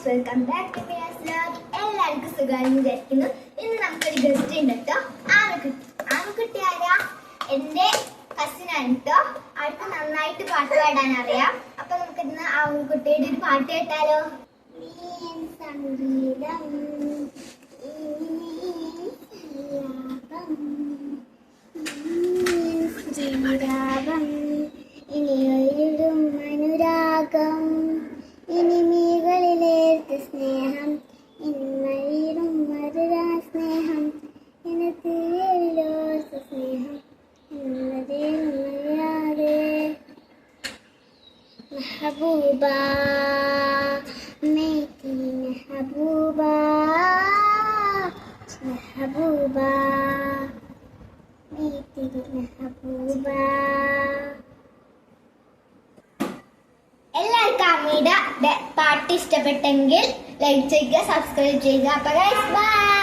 Welcome back to Mia's vlog. എല്ലാവർക്കും സുഖമാണെന്ന് വിചാരിക്കുന്നു. ഇന്ന് നമുക്കൊരു ഗസ്റ്റ് ഉണ്ട് കേട്ടോ. ആൺകുട്ടി ആരാ? എൻ്റെ കസിനാണ് കേട്ടോ. അവർക്ക് നന്നായിട്ട് പാട്ട് പാടാൻ അറിയാം. അപ്പൊ നമുക്ക് ഇന്ന് ആൺകുട്ടിയുടെ ഒരു പാട്ട് കേട്ടാലോ? സംഗീതം ഇനിയൊരിടും അനുരാഗം ഇനിമികളിലേർത്ത് സ്നേഹം ഇന്നീടും മധുരാ സ്നേഹം ഇനത്തിലോർത്ത് സ്നേഹം എന്നതേ മര്യാദേ മെഹബൂബ മേരി മെഹബൂബ മെഹബൂബ മേരി മെഹബൂബ. എല്ലാവർക്കും അമ്മയുടെ പാട്ട് ഇഷ്ടപ്പെട്ടെങ്കിൽ ലൈക്ക് ചെയ്യുക, സബ്സ്ക്രൈബ് ചെയ്യുക. അപ്പോൾ ഗൈസ് ബൈ.